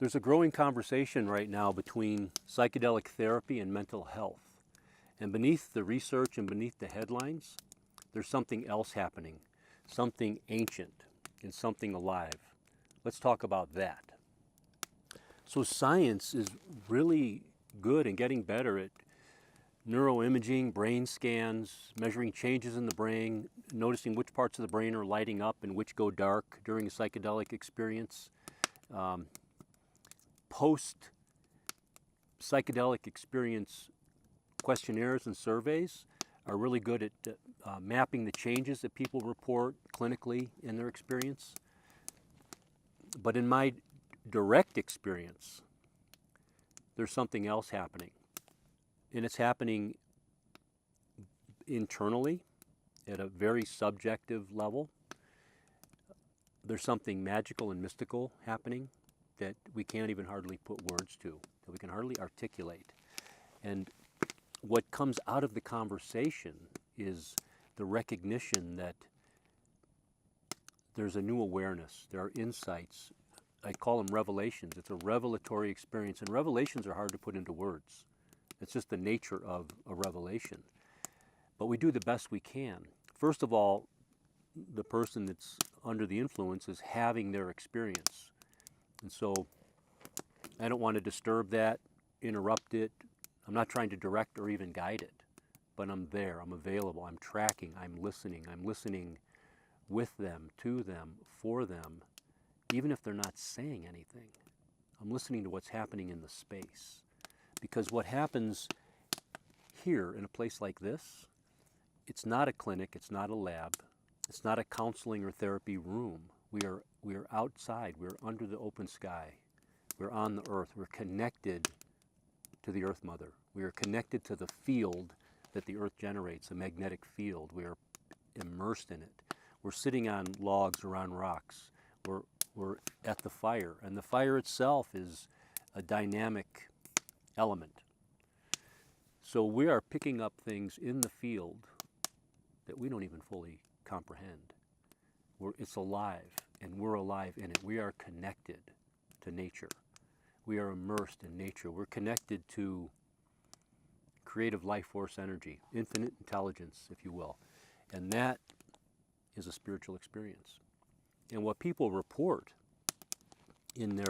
There's a growing conversation right now between psychedelic therapy and mental health. And beneath the research and beneath the headlines, there's something else happening, something ancient and something alive. Let's talk about that. So science is really good and getting better at neuroimaging, brain scans, measuring changes in the brain, noticing which parts of the brain are lighting up and which go dark during a psychedelic experience. Post-psychedelic experience questionnaires and surveys are really good at mapping the changes that people report clinically in their experience. But in my direct experience, there's something else happening. And it's happening internally at a very subjective level. There's something magical and mystical happening that we can't even hardly put words to, that we can hardly articulate. And what comes out of the conversation is the recognition that there's a new awareness, there are insights. I call them revelations. It's a revelatory experience, and revelations are hard to put into words. It's just the nature of a revelation. But we do the best we can. First of all, the person that's under the influence is having their experience. And so I don't want to disturb that, interrupt it. I'm not trying to direct or even guide it, but I'm there, I'm available, I'm tracking, I'm listening with them, to them, for them, even if they're not saying anything. I'm listening to what's happening in the space. Because what happens here in a place like this, it's not a clinic, it's not a lab, it's not a counseling or therapy room. We are outside, we're under the open sky, we're on the earth, we're connected to the Earth Mother. We are connected to the field that the earth generates, a magnetic field. We are immersed in it. We're sitting on logs or on rocks. We're at the fire, and the fire itself is a dynamic element. So we are picking up things in the field that we don't even fully comprehend. It's alive, and we're alive in it. We are connected to nature. We are immersed in nature. We're connected to creative life force energy, infinite intelligence, if you will. And that is a spiritual experience. And what people report in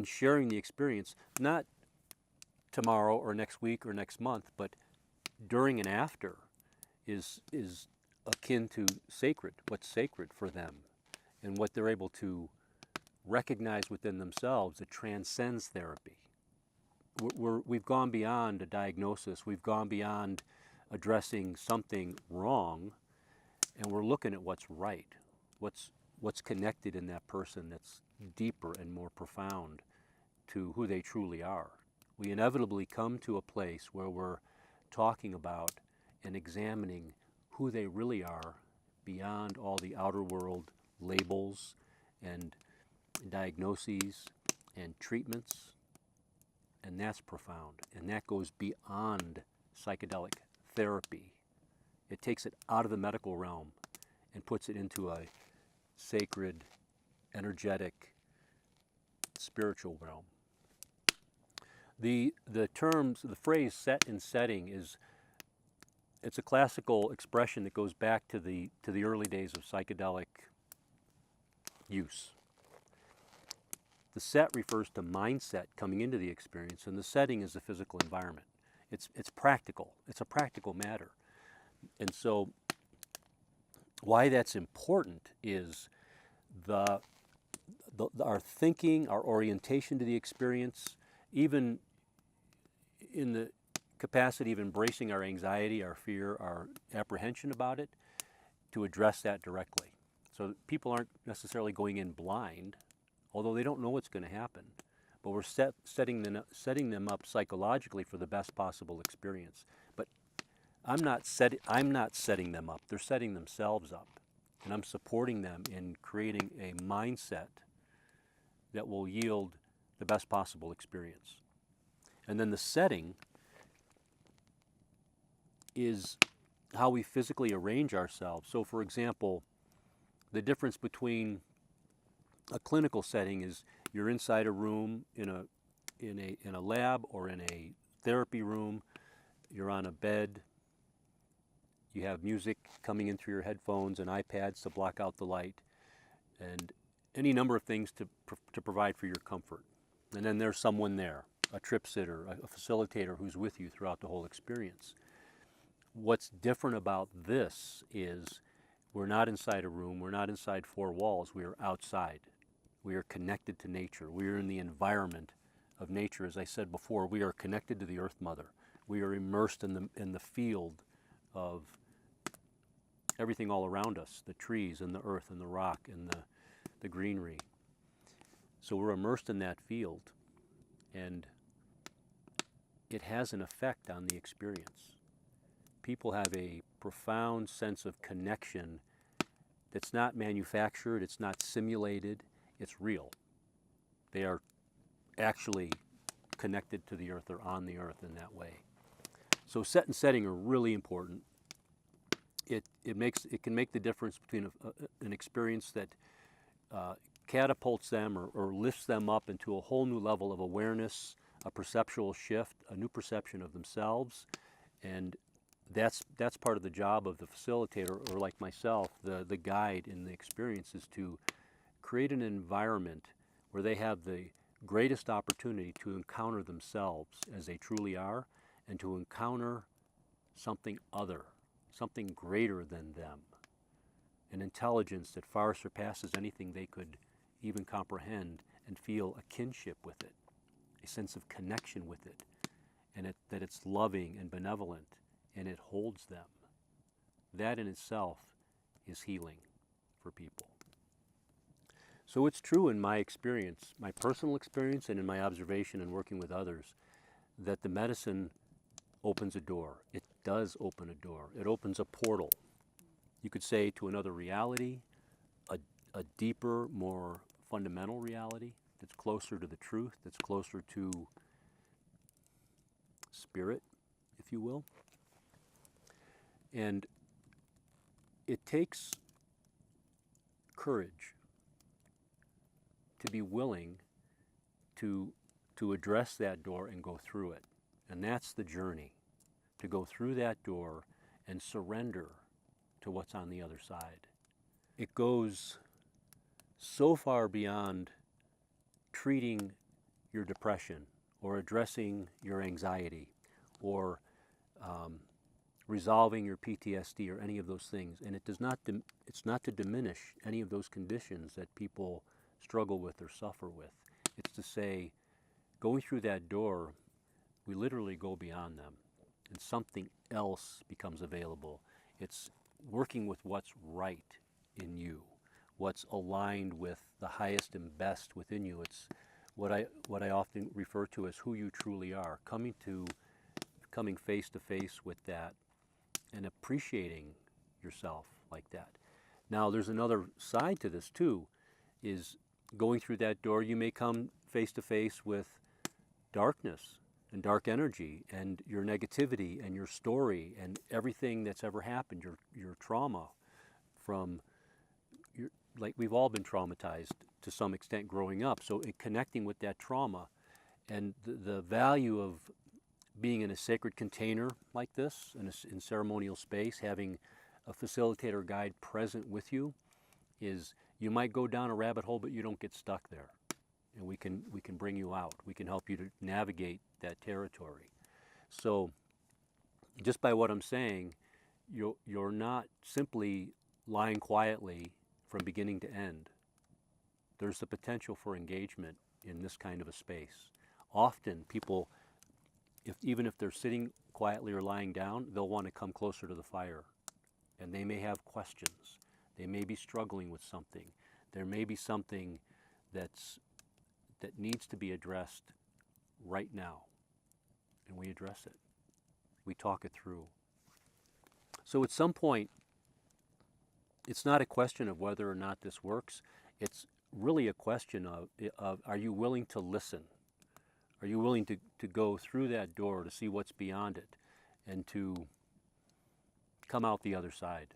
sharing the experience, not tomorrow or next week or next month, but during and after, is akin to sacred, what's sacred for them, and what they're able to recognize within themselves that transcends therapy. We've gone beyond a diagnosis, we've gone beyond addressing something wrong, and we're looking at what's right, what's connected in that person that's deeper and more profound to who they truly are. We inevitably come to a place where we're talking about and examining who they really are beyond all the outer world labels and diagnoses and treatments, and that's profound, and that goes beyond psychedelic therapy. It takes it out of the medical realm and puts it into a sacred, energetic, spiritual realm. The phrase set and setting it's a classical expression that goes back to the early days of psychedelic use. The set refers to mindset coming into the experience, and the setting is the physical environment. It's practical. It's a practical matter. And so why that's important is our thinking, our orientation to the experience, even in the capacity of embracing our anxiety, our fear, our apprehension about it, to address that directly. So people aren't necessarily going in blind, although they don't know what's going to happen. But we're setting them up psychologically for the best possible experience. But I'm not setting them up. They're setting themselves up. And I'm supporting them in creating a mindset that will yield the best possible experience. And then the setting is how we physically arrange ourselves. So for example, the difference between a clinical setting is You're inside a room in a lab or in a therapy room. You're on a bed. You have music coming in through your headphones and iPads to block out the light, and any number of things to provide for your comfort. And then there's someone there, a trip sitter, a facilitator who's with you throughout the whole experience. What's different about this is we're not inside a room, we're not inside four walls, we are outside. We are connected to nature. We are in the environment of nature. As I said before, we are connected to the Earth Mother. We are immersed in the field of everything all around us, the trees and the earth and the rock and the greenery. So we're immersed in that field, and it has an effect on the experience. People have a profound sense of connection that's not manufactured, it's not simulated, it's real. They are actually connected to the earth or on the earth in that way. So set and setting are really important. It can make the difference between an experience that catapults them or lifts them up into a whole new level of awareness, a perceptual shift, a new perception of themselves, and that's part of the job of the facilitator, or like myself, the guide in the experience, is to create an environment where they have the greatest opportunity to encounter themselves as they truly are, and to encounter something other, something greater than them, an intelligence that far surpasses anything they could even comprehend, and feel a kinship with it, a sense of connection with it, and that it's loving and benevolent, and it holds them. That in itself is healing for people. So it's true in my experience, my personal experience, and in my observation and working with others, that the medicine opens a door. It does open a door. It opens a portal. You could say to another reality, a deeper, more fundamental reality that's closer to the truth, that's closer to spirit, if you will. And it takes courage to be willing to address that door and go through it. And that's the journey, to go through that door and surrender to what's on the other side. It goes so far beyond treating your depression or addressing your anxiety or resolving your PTSD or any of those things. And it's not to diminish any of those conditions that people struggle with or suffer with. It's to say, going through that door, we literally go beyond them, and something else becomes available. It's working with what's right in you, what's aligned with the highest and best within you. It's what I often refer to as who you truly are, coming face to face with that and appreciating yourself like that. Now, there's another side to this too, is going through that door, you may come face to face with darkness and dark energy and your negativity and your story and everything that's ever happened, your trauma from like we've all been traumatized to some extent growing up. So connecting with that trauma and the value of being in a sacred container like this, in ceremonial space, having a facilitator guide present with you, is you might go down a rabbit hole, but you don't get stuck there. And we can bring you out. We can help you to navigate that territory. So just by what I'm saying, you're not simply lying quietly from beginning to end. There's the potential for engagement in this kind of a space. Often people, even if they're sitting quietly or lying down, they'll want to come closer to the fire. And they may have questions. They may be struggling with something. There may be something that needs to be addressed right now. And we address it. We talk it through. So at some point, it's not a question of whether or not this works. It's really a question of are you willing to listen? Are you willing to go through that door to see what's beyond it and to come out the other side?